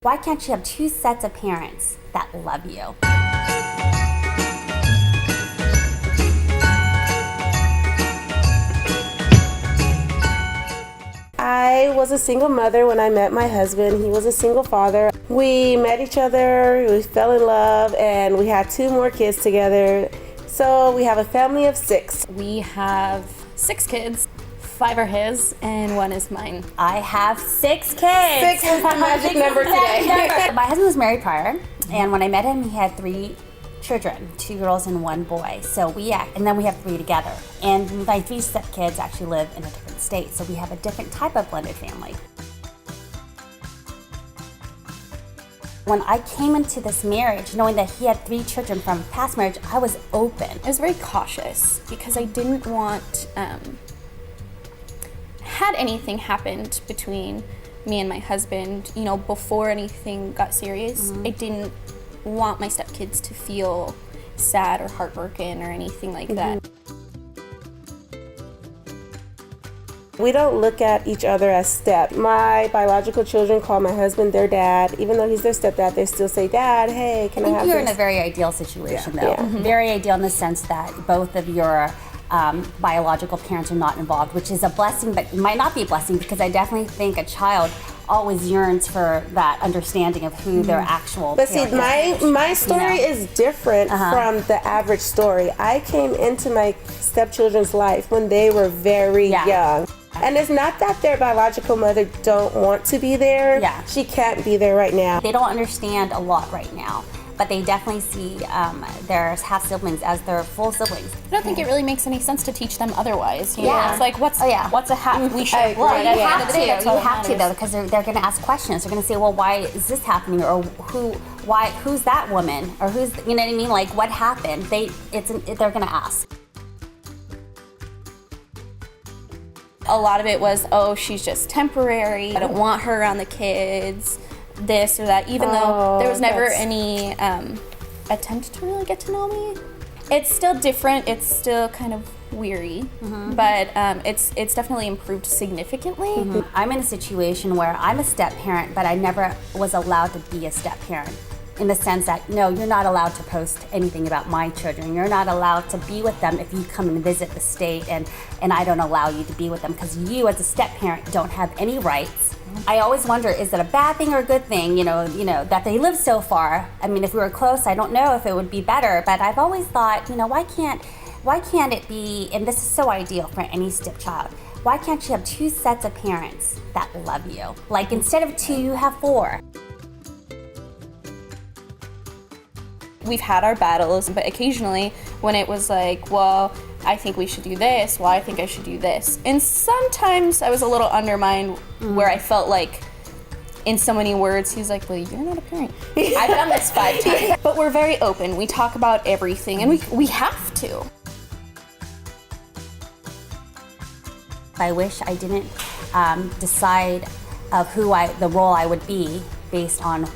Why can't you have two sets of parents that love you? I was a single mother when I met my husband. He was a single father. We met each other, we fell in love, and we had 2 more kids together. So we have a family of 6. We have 6 kids. 5 are his, and 1 is mine. I have 6 kids. 6 is the magic number today. My husband was married prior, and when I met him, he had 3 children, 2 girls and 1 boy. So and then we have 3 together. And my 3 stepkids actually live in a different state, so we have a different type of blended family. When I came into this marriage, knowing that he had 3 children from past marriage, I was open. I was very cautious because I didn't want, had anything happened between me and my husband, before anything got serious, I didn't want my stepkids to feel sad or heartbroken or anything like that. We don't look at each other as step. My biological children call my husband their dad. Even though he's their stepdad, they still say, Dad, hey, can I have this? You're in a very ideal situation, though. Yeah. Very ideal in the sense that both of your biological parents are not involved, which is a blessing, but it might not be a blessing, because I definitely think a child always yearns for that understanding of who their actual But see, parent is. my story is different from the average story. I came into my stepchildren's life when they were very young. And it's not that their biological mother don't want to be there. Yeah. She can't be there right now. They don't understand a lot right now, but they definitely see their half siblings as their full siblings. I don't think it really makes any sense to teach them otherwise. Yeah. It's like, what's a half? We should. Well, you Yeah. have to though, because they're going to ask questions. They're going to say, well, why is this happening, or who's that woman, or who's, you know what I mean? Like, what happened? They're going to ask. A lot of it was, oh, she's just temporary. I don't want her around the kids. This or that, even though there was never any attempt to really get to know me. It's still different. It's still kind of weary, but it's definitely improved significantly. I'm in a situation where I'm a step parent, but I never was allowed to be a step parent, in the sense that, no, you're not allowed to post anything about my children. You're not allowed to be with them if you come and visit the state, and I don't allow you to be with them because you as a step parent don't have any rights. I always wonder, is it a bad thing or a good thing, that they live so far? I mean, if we were close, I don't know if it would be better, but I've always thought, why can't it be, and this is so ideal for any stepchild, why can't you have 2 sets of parents that love you? Like, instead of 2, you have 4. We've had our battles, but occasionally when it was like, well, I think we should do this, well, I think I should do this. And sometimes I was a little undermined where I felt like, in so many words, he's like, well, you're not a parent. I've done this 5 times. But we're very open. We talk about everything, and we have to. I wish I didn't decide of the role I would be based on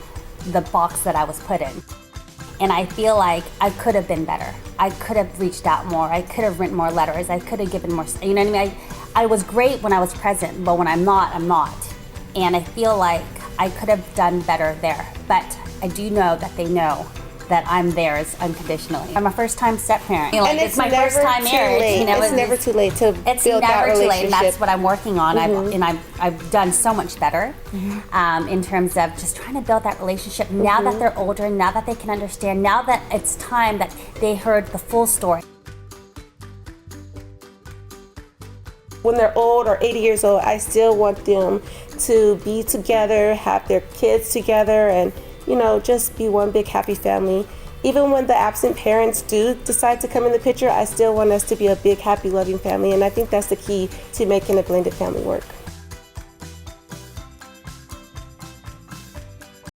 the box that I was put in. And I feel like I could have been better. I could have reached out more. I could have written more letters. I could have given more, you know what I mean? I was great when I was present, but when I'm not, I'm not. And I feel like I could have done better there. But I do know that they know that I'm theirs unconditionally. I'm a first-time step-parent. And it's my first time marriage. It's never too late to build that relationship. It's never too late, and that's what I'm working on. I've done so much better in terms of just trying to build that relationship. Now that they're older, now that they can understand, now that it's time that they heard the full story. When they're old or 80 years old, I still want them to be together, have their kids together, and just be one big happy family. Even when the absent parents do decide to come in the picture, I still want us to be a big happy loving family, and I think that's the key to making a blended family work.